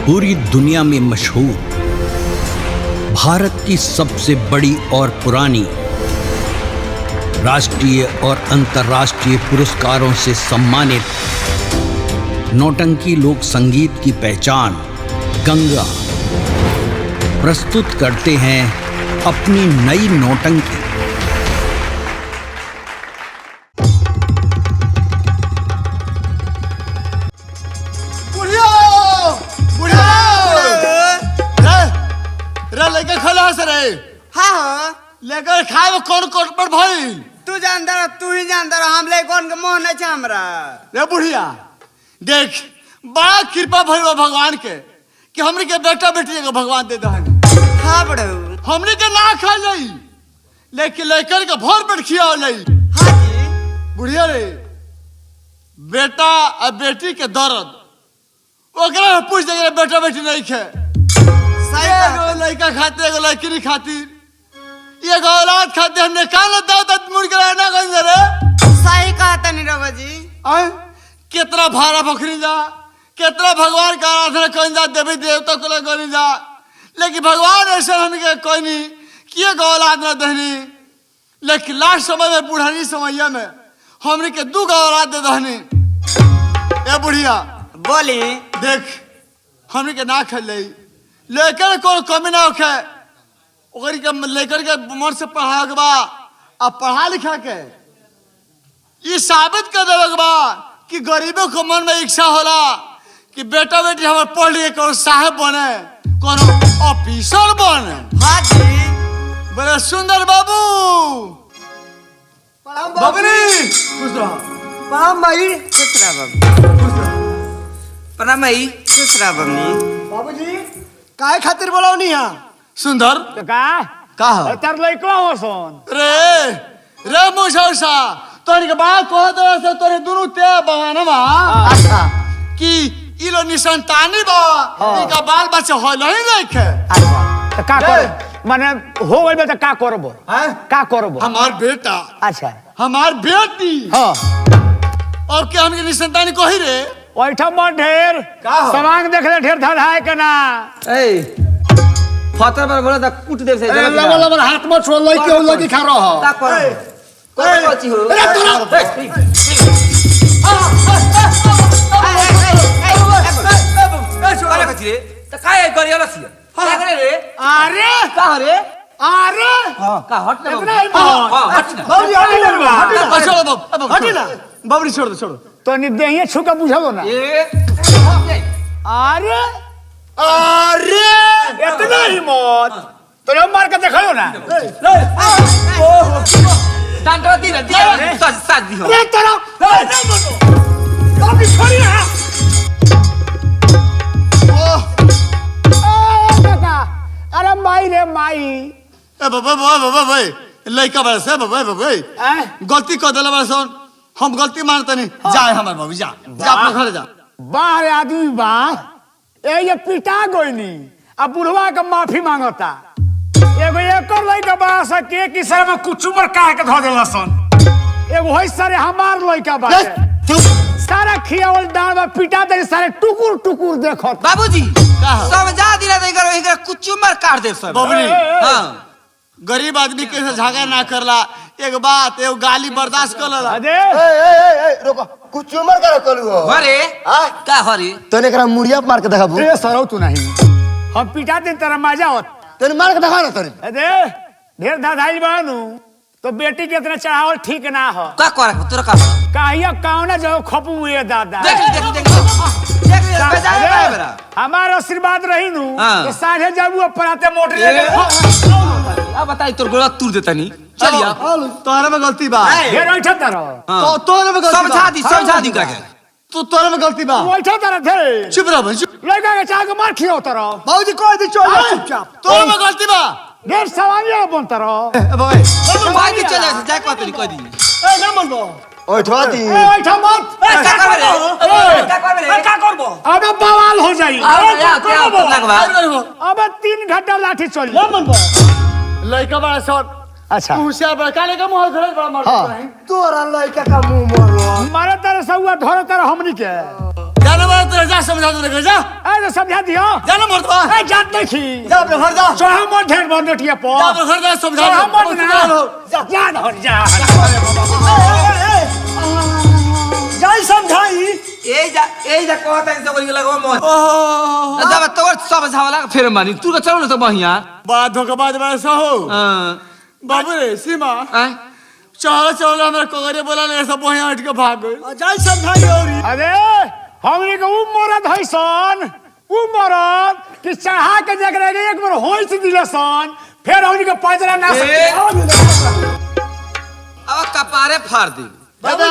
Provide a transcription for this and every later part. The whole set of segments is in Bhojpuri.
पूरी दुनिया में मशहूर, भारत की सबसे बड़ी और पुरानी, राष्ट्रीय और अंतर्राष्ट्रीय पुरस्कारों से सम्मानित नौटंकी लोक संगीत की पहचान गंगा प्रस्तुत करते हैं अपनी नई नौटंकी। लेकर खाए कौन कौन पर भाई तू जानता रहा, तू ही जानता रहा, हम ले कौन के मोह नहीं छे हमरा। रे बुढ़िया देख, बड़ा कृपा भइल बा भगवान के कि हमनी के बेटा बेटी को भगवान दे दहन। हां बड़ू, हमनी के ना खा जाई लेकिन लेकर के भोर पेट खिया लई। हां जी बुढ़िया रे, बेटा और बेटी के दर्द ओकरा पूछ दे, बेटा बेटी नहीं खे, सही एगो लड़का खाते एगो लड़की नहीं खाती, ये औलाद खाते हमने काला दावत मुड़ के रहना कौन रे। सही कहता नहीं रवा जी। कितना भारा बकरी जा, कितना भगवान का आराधना कौन जा, देवी देवता को कौन जा, लेकिन भगवान ऐसे हमने कोई नहीं किए औलाद न दहनी। लेकिन लास्ट समय में बुढ़ानी समैया में हमने के दू औलाद दे दहनी। ए बुढ़िया बोली देख, हमने के ना खेल लेकर कोई कमी ना होखे, लेकर के मन से पढ़ा के बा, अब पढ़ा लिखा के ये साबित कर देवे के बा कि गरीबों को मन में इच्छा होला कि बेटा बेटी हमारे पढ़ लिए कौन साहब बने, कौन ऑफिसर बने। हां जी बड़े सुंदर बाबू बबनी खुश रहो। प्रणाम भाई। खुश रह बाबू, प्रणाम भाई, खुश रह बबनी। बाबूजी काहे खातिर बोलावनी है सुंदर का हो तर लइको हो सोन रे रे मुसौसा तोरी के बात कह दे से तोरे दोनों ते बहाना अच्छा कि इलो निसंतानी बा, इनका बाल बच्चा हो नहीं देखे। अच्छा तो का कर माने हो गइल त का करबो हैं का करबो हमार बेटा अच्छा हमार बेटी हां और के हमके निसंतानी कही रे ओइठा मन ढेर का हो? समांग देखले ढेर धधाए के ना ए फतर पर बोला त कुट देव से जला लबल लबल हाथ में छोड़ लई के लगी खा रहो का कर कोई कोची हो अरे तोरा अरे कची रे त काय गरियाला छिया का करे रे अरे का रे अरे हां का हट ना इतना ही हां हट ना बाबूजी हटी ना छोड़ बाबू हटी ना बाबूजी छोड़ दो तो नि देहिए छुका बुझाबो ना ए अरे अरे इतना हिम्मत तो मार के देखलो ना ओहो डांडा दी रे साथ दी हो अरे तेरा बाबू छोड़ी ना काका अरे माई रे माई ए बाबा भाई लइका बड़ा से बाबा गलती कर देला बड़ा हम गलती मानते नहीं जाए हमार बाबू जा अपने घर जा। बाहर आदमी बा ये पिटा गोइनी अब बुढ़वा का माफी मांगता एगो एकर लइका बा सके कि सर में कुचुमर काहे के ध देला सन एगो होई सारे हमार लइका बा सारा खियावल डाल पिटा दे सारे टुकुर टुकुर देखत बाबूजी समझा दिला दे करो इधर कुचुमर काट दे सब बाबूजी हां गरीब आदमी के से झगड़ा ना करला, एक बात एगो गाली बर्दाश्त कर ला। अरे रोको कुछ उमर का कलू हो अरे का हरी तने एकरा मुड़िया मार के देखाबू ए सरौ तू नहीं हम पिटा दे तेरा मजा होत तने मार के देखा ना तने अरे ढेर धाधाइल बानू तो बेटी के इतना चढ़ावल ठीक ना हो का कर तोरा का काहिया काउना जो खपू हुए दादा देख बजाए मेरा हमार आशीर्वाद रही नु हाँ। तो साढ़े जाबू अपराते मोट ले अब बताई तोर गोला तूर देता नहीं चलिया तोहरे में गलती बा, ढेर बैठा तारो तो तोहरे में गलती समझा दी का तू तोहरे में गलती बा। बैठा तारो ढेर चुप रह भाई चुप। लड़का के चाह के मार खियो तारो बाबूजी कोई दी चल चुपचाप, तोहरे में गलती बा। ढेर सवालिया बन तारो भाई भाई भी चले जाए को तरी कह दी ए ना मन बो ओए ठवा दी बैठा मत का करबे का करबो अबे बवाल हो जाई लगवा अबे 3 घंटा लाठी चल ना मन बो लइका बड़ा शॉट अच्छा होशियार बड़ा काले का मुंह धरे बड़ा मार तोरा लइका का मुंह मोरो मारे तारे सौआ धरे तारे हमनी के जाना मर्द तो जा समझा दो जा अरे समझा दियो जाना मर्दवा ए जात देखी जा अपने घर जा सोहा मत ढेर बंदटिया पो जा अपने घर जा समझा सोहा दो मत ना जा ना जा जाई समझाई ए जा कहता है सब लगवा मोह जब तोर समझावला फिर मानी तू का चलो ना तो बहिया बात धोखेबाज बड़ा सा हो बाबू रे सीमा चलो चलो हमरा कोगरे बोला ले सब वहां हट के भाग गए जाई समझाई औरी अरे हमनी के उ मरद है सन उ मरद कि चाहा के जगरे एक बार होई से दिलसन फिर हमनी के पाजरा ना सके अब कपारे फाड़ दी दादा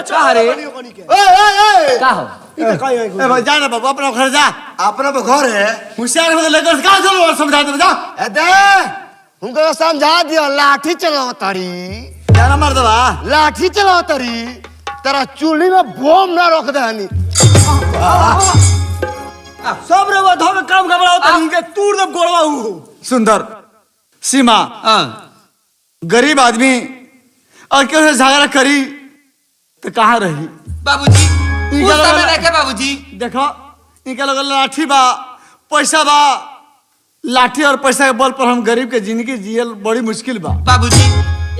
का रे का हो ए भाई जाना बाबू अपना घर जा अपना तो घर है होशियार हो लेकर का चलो और समझा दे जा अदे उनको समझा दिया लाठी चलाओ तारी जाना मर्दवा लाठी चलाओ तारी तेरा चूल्ही में बम ना रख दे हनी सब रे वो धोके काम घबराओ त इनके तूर दब गोड़वा हु सुंदर सीमा गरीब आदमी और क्यों से झगड़ा करी तो कहाँ रही बाबूजी उस समय नहीं के बाबूजी देखो इनके लोग लाठी बा पैसा बा लाठी और पैसा के बल पर हम गरीब के जिंदगी जियल बड़ी मुश्किल बा बाबूजी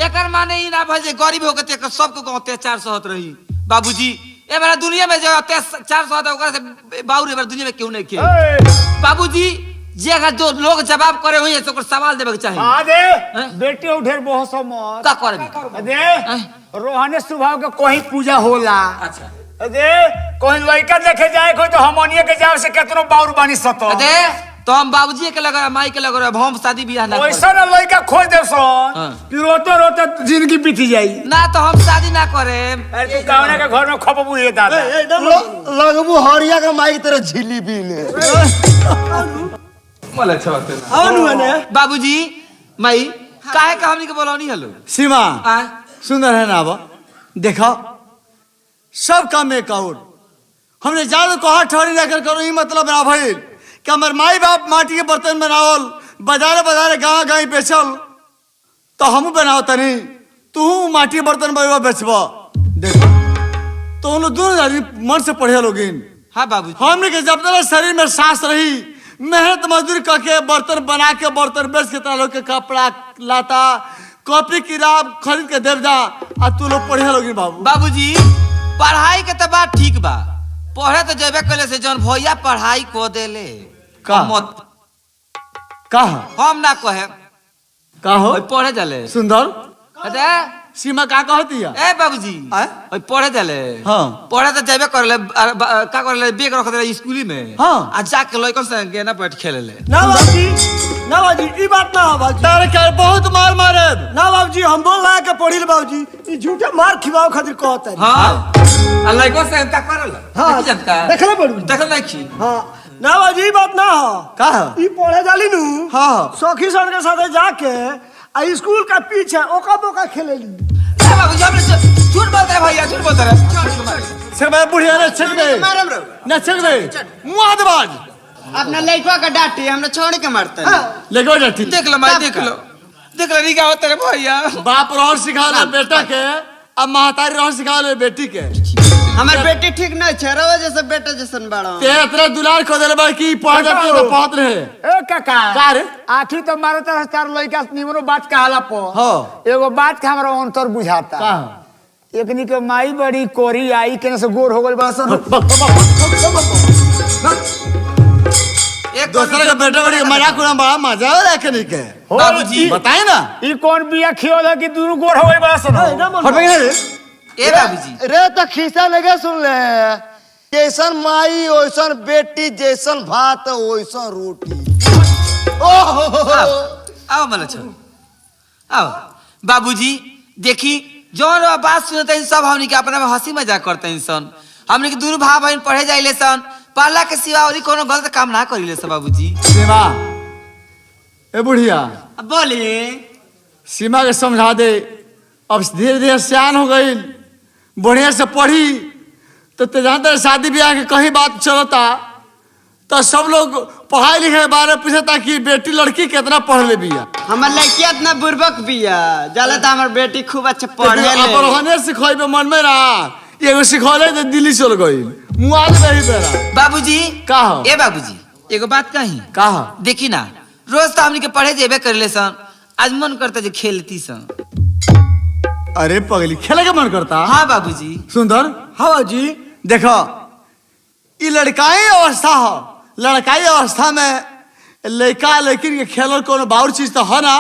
एकर माने ई ना भजे गरीब होके ते सबको को अत्याचार सहत रही बाबूजी ए मेरा दुनिया में जो अत्याचार सहत ओकरा से बाउर ए दुनिया में क्यों नहीं के बाबूजी जे अगर जो लोग जवाब करे होई तो ओकर सवाल देबे के चाहिए हां दे बेटी उठेर बहुत समझ का करबे दे रोहने स्वभाव के कोई पूजा होला अच्छा अरे कोई लड़का देखे जाए कोई तो हमनिए के जाव से केतनो बाउर बानी सतो अरे तो हम बाबूजी के लगा माई के लगा हम शादी बियाह ना वैसा ना लड़का खोज दे सन कि रोते रोते जिंदगी बीती जाई ना तो हम शादी ना करे अरे तू कावना के घर में खपबू ये दादा लगबू हरिया के माई तेरे झिल्ली बीने मला छवते ना आनु ने बाबूजी माई काहे का हमनी के बोलौनी हलो सीमा आ सुंदर है ना अब देखो सब काम एक और हमने ज्यादा कहा ठहरी रखकर करो ये मतलब ना भाई कि हमारे माई बाप माटी के बर्तन बनावल बाजारे बाजारे गाँव गाँव बेचल तो हम बनाओ तनी तू माटी के बर्तन बनवा बेचबा देखो तो उन लोग दोनों आदमी मन से पढ़े लोगिन हां बाबूजी हमने के जब तक शरीर में सांस रही मेहनत मजदूरी करके बर्तन बना के बर्तन बेच के तालों के कपड़ा लाता कॉपी किताब खरीद के देव जा आ तू लोग पढ़े लोगिन बाबू बाबूजी पढ़ाई के तो बात ठीक बा पढ़े तो जेबे कले से जौन भैया पढ़ाई को देले का मत कहा हम ना कहे का हो ओइ पढ़े जाले सुंदर अरे सीमा का कहती है ए बाबूजी आय? ओइ पढ़े जाले हाँ। पढ़े तो जेबे करले का करले बेग रख देले स्कूली में हाँ। आ जाके लइकन से गेना बैठ खेलेले ना बाबूजी ई बात ना हो बाबूजी तारे के बहुत मार मारे ना बाबूजी हम बोल रहा के पढ़िल बाबूजी ई झूठे मार खिवाओ खातिर कहत है हां आ लइकन से का करल हाँ। नहीं जानता देखले पड़ू देखल नहीं छी हां ना बाबूजी ई बात ना हो का ई पढ़े जाली नु हाँ। सखी सन के साथे जाके आ स्कूल का पीछे ओका बोका खेलेली ए बाबूजी हमरे झूठ बोलते भैया झूठ बोलते रे से मैं बुढ़िया ने छक दे ना छक दे मुंह दबाज अपना लड़का का डांटी हमरा छोड़ के मारता है लेको जाती देख लो मैं देख लो नहीं क्या होता रे भैया बाप रोहन सिखा ले बेटा के अब महतारी रोहन सिखा ले बेटी के हमार बेटी ठीक नहीं छे रवा जैसे बेटा जैसन बड़ा ते इतना दुलार खो देले बा की पढ़ जाती तो पहुंच रहे ए काका का रे आखी तो मारो तरह चार लड़का निमरो बात कहला पो हाँ। एगो बात के हमरा अंतर बुझाता का एकनी के माई बड़ी कोरी आई केने से गोर हो गइल बा सन एक दूसरे का बेटा बड़ी मजाक उड़ा बड़ा मजा आ रहा नहीं के बाबूजी बताए ना ई कौन बिया खियोल है कि दूर गोर हो गइल बा सन हट पे रे ए बाबूजी रे तो खिस्सा लगे सुन ले जैसन माई ओइसन बेटी जैसन भात ओइसन रोटी आओ मला छो आओ बाबूजी देखी जौन बात सुनते हैं सब हमनी के अपना में हंसी मजाक करते हैं सन हमनी के दोनों भाई बहन पढ़े जाइले सन पढ़ला के सिवा और कोनो गलत काम ना करिले सब बाबूजी सीमा ए बुढ़िया अब बोली सीमा के समझा दे अब धीरे धीरे सियान हो गई बढ़िया से पढ़ी तो ते जानते हैं शादी ब्याह के कहीं बात चलता तो सब लोग पढ़ाई लिखाई के बारे में पूछता कि बेटी लड़की कितना पढ़ ले बिया हमार लड़किया इतना बुर्बक बिया जाला तो हमार बेटी खूब अच्छा पढ़े ले अपने सिखाई पे मन में रहा एगो सिखौले तो दिल्ली चल गई मुआज नहीं बेरा बाबूजी का हो? ए बाबूजी एगो बात कही का हो? देखी ना रोज तो हमनी के पढ़े जेबे करले सन आज मन करता जे खेलती सन। अरे पगली खेले का मन करता। हाँ बाबूजी। सुंदर हाँ जी देखो ये लड़काई अवस्था हो लड़काई अवस्था में लड़का लेकिन के खेल कोनो बाउर चीज तो है ना।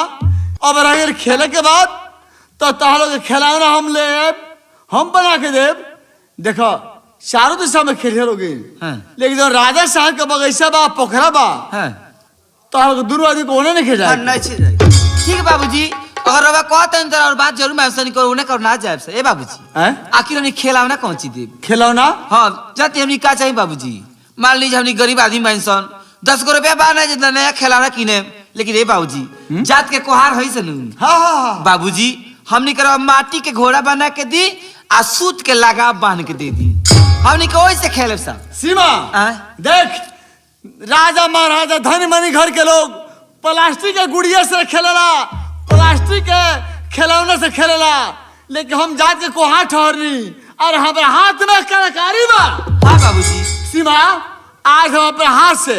अब अगर खेले के बाद तो तहलो के खिलाना हम बना के देव। देखो चारों दिशा में खेल लोगे हाँ। लेकिन जो राजा साहब का बगीचा बा पोखरा बा हाँ तो दोनों आदमी को उन्हें नहीं खेला। नहीं छी जाए ठीक है बाबूजी अगर रवा कहते हैं तो और बात जरूर मैं ऐसा नहीं करूँ उन्हें करना जाए से। ए बाबूजी आखिर हमने खेलावना कौन चीज देव खिलौना हाँ जाते हमने क्या चाहिए बाबूजी मान लीजिए हमने गरीब आदमी मानसन 10 रुपया बा ना जितना नया खिलौना किने लेकिन ए बाबूजी जात के कोहार है सनू हाँ हाँ हाँ बाबूजी हमने करा माटी के घोड़ा बना के दी आ सूत के लगाव बांध के दे दी हमने के वही से खेले सब। सीमा देख राजा महाराजा धनी मनी घर के लोग प्लास्टिक के गुड़िया से खेलेला प्लास्टिक के खिलौने से खेलेला लेकिन हम जात के कोहा ठहरनी और हमारे हाथ में कलाकारी बा। हाँ बाबूजी सीमा आज हम अपने हाथ से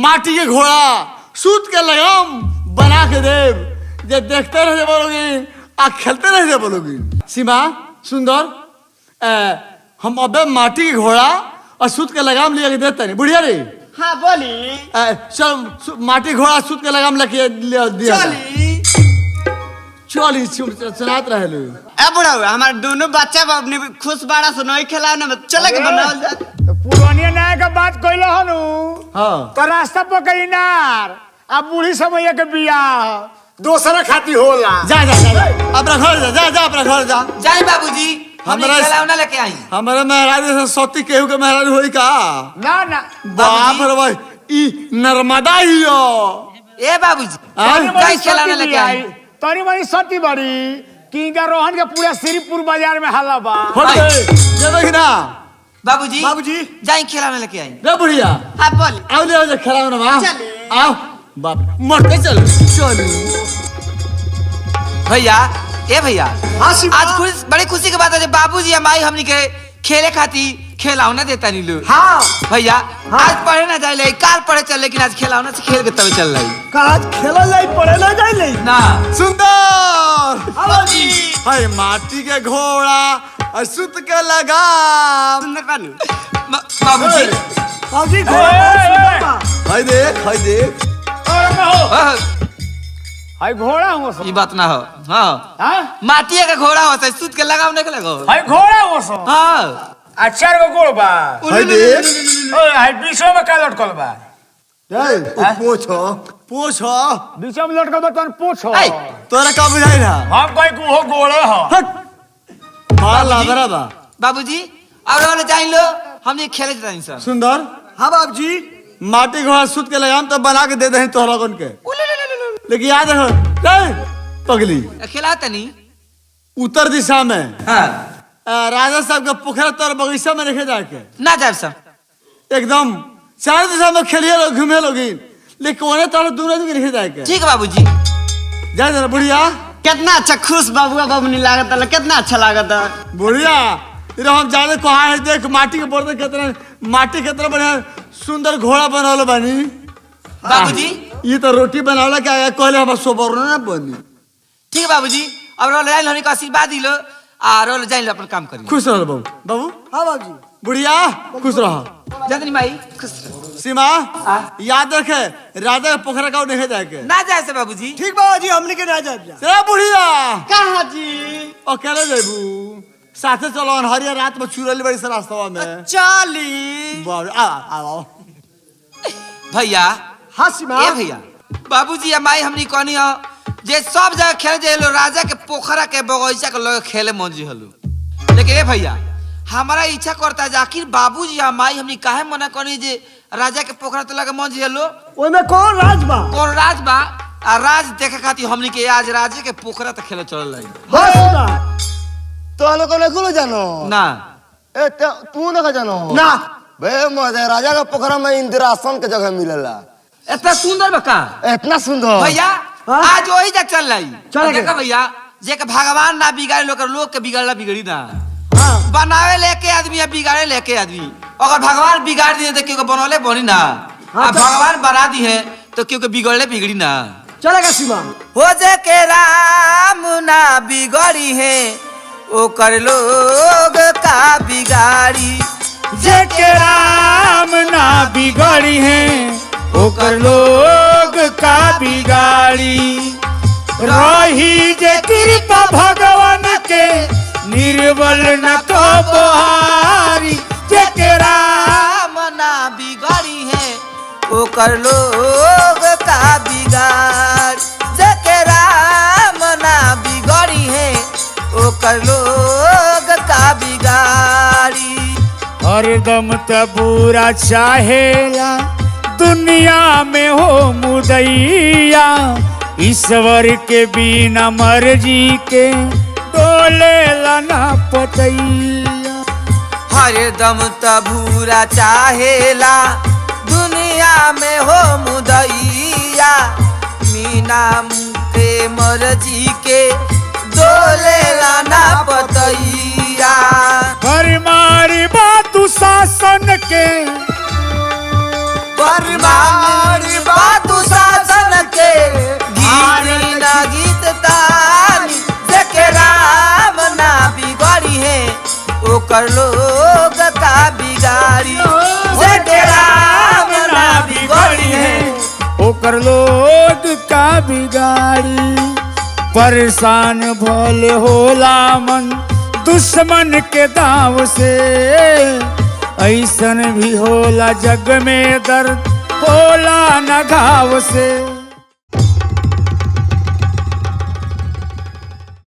माटी के घोड़ा सूत के लगाम बना के देव जे देखते रह बोलोगी आ खेलते रह बोलोगी। सीमा सुंदर हम अबे माटी के घोड़ा और सूत के लगाम लिया के देते नहीं बुढ़िया रे। हाँ बोली चल माटी घोड़ा सूत के लगाम लेके दिया चली चलात रहे लो। ए बुढ़ा हमारे दोनों बच्चा अपने खुश बाड़ा से नहीं खेला ना चले के बनावल जाए। तो पुरानी नया का बात कइलो हनु हाँ तो रास्ता पकड़ी नार अब बूढ़ी समय के बियाह दोसरा खाती होला। जा जा जा अपना घर जा जा जा अपना घर जा। जाए बाबूजी हमने हमारा- खिलौना लेके आई। हमारे महाराज से सती केहू के महाराज होई का ना ना बाप रे भाई ई नर्मदा ही हो। ए बाबूजी हाँ? जाए खिलौना लेके आई। तनी मनी सती बड़ी किंगा रोहन के पूरा श्रीपुर बाजार में हल्ला बा। हट आई। गए ये देख ना बाबूजी बाबूजी जाए खिलौना लेके आई। रे बुढ़िया हाँ बोली आओ ले आओ खिलाओ ना मां चले। आओ बाप मर के चल चल भैया ए भैया हाँ शिवा। आज बड़ी खुशी की बात है बाबूजी हमारी हमनी के खेले खाती खिलौना देता नहीं लो। हाँ भैया आज पढ़े ना जाए ले काल पढ़े चल लेकिन आज खिलौना से खेल के तब चल रही आज खेला जाए पढ़े ना जाए ले ना। सुंदर हाँ जी हाय माटी के घोड़ा और सूत के लगाम सुंदर बानू बाबूजी हाँ जी घोड़ा हाय देख हाय घोड़ा हो सो ये बात ना हो। हाँ हाँ माटिया का घोड़ा होता है सूत के लगाव नहीं लगो। हाय घोड़ा हो सो हाँ अचार गो गोड़ बा हाय देख ओए हाय बीचो में का लटकल बा पूछो बीचो में लटकल बा तन पूछो ऐ। तोरा का बुझाई ना हम कोई को हो गोड़े हो हट मार लादरा बा बाबूजी अब वाले जान लो हमने खेले जाते हैं सर। सुंदर हाँ बाप जी माटी घोड़ा सूत के लगाम तो बना के दे दे तोहरा कौन के लेकिन याद रखो पगली खिलाते नहीं। उत्तर दिशा में हाँ राजा साहब का पोखरा तोर बगीचा में रखे जाके ना जाए सर। एकदम चार दिशा में खेलिए लोग घूमे लोगी लेकिन उन्हें तोरा दोनों दिन रखे जाके ठीक है बाबूजी। जा जरा बुढ़िया कितना अच्छा खुश बाबुआ बाबू नहीं लागत है कितना अच्छा लागत है। बुढ़िया इधर हम ज्यादा कहा है देख माटी के बर्तन कितना माटी कितना बढ़िया सुंदर घोड़ा बनौलो बनी बाबूजी ये तो रोटी बनावला क्या कहले हम सोबर ना बनी। ठीक है बाबूजी अब रोल जाइन होने का आशीर्वाद दिलो आ रोल जाइन लो अपन काम करियो। खुश रहो बाबू बाबू हाँ बाप जी बुढ़िया खुश रहो। जतनी माई खुश रहो। सीमा याद रखे राजा के पोखरा का नहीं जाके ना जाए से बाबूजी। ठीक बाबा जी हमने के ना जाए चला बुढ़िया कहाँ जी अकेले जेबू साथे चलो हरिया रात में चुरली बड़ी से रास्ता में चली आओ भैया हाँ सीमा ए भैया बाबूजी हमारी हमनी कहनी हो जे सब जगह खेले जे लो राजा के पोखरा के बगीचा के लोग खेले मंजी हलो लेकिन ए भैया हमारा इच्छा करता है आखिर बाबूजी हमारी हमनी काहे मना करनी जे राजा के पोखरा तो लगे मंजी हलो ओमे कौन राज बा कौन राज बा आ राज देखे खातिर हमनी के आज राजे के पोखरा तो खेले चल रही हाँ सीमा तो लोग ने कुल जानो ना ए तू ना जानो ना बे मजे राजा का पोखरा में इंदिरासन के जगह मिलेला इतना सुंदर बका इतना सुंदर भैया हाँ? आज वही जग चल रही चल देखा भैया जे के भगवान ना बिगाड़े लोग के बिगड़ला बिगड़ी ना बनावे लेके आदमी या बिगाड़े लेके आदमी। अगर भगवान बिगाड़ दिए तो क्यों बनौले बनी ना, अब भगवान बना दी है तो क्यों बिगड़ले बिगड़ी ना। चलेगा सीमा। हो जे के राम ना बिगड़ी है ओ कर लोग का बिगाड़ी। जेके राम ना बिगड़ी है ओकर लोग का बिगाड़ी। रही जे कृपा भगवान के निर्बल न तो बहारी। जेके राम ना बिगड़ी है ओकर लोग का बिगाड़। जेके राम ना बिगड़ी है ओकर लोग का बिगाड़ी। हरदम त बुरा चाहेला दुनिया में हो मुदैया। ईश्वर के बिना मर्जी के डोलेला ना पतैया। हरदम त बुरा चाहेला दुनिया में हो मुदैया। मीना के मर्जी के डोलेला ना पतैया। परमारी बात शासन के परमारी बात शासन के गीत ना गीत तानी। जेके राम ना बिगड़ी है ओकर लोग का बिगाड़ी। जेके राम ना बिगड़ी है ओकर लोग का बिगाड़ी। परेशान भले होला मन दुश्मन के दाव से। ऐसन भी होला जग में दर्द होला न घाव से।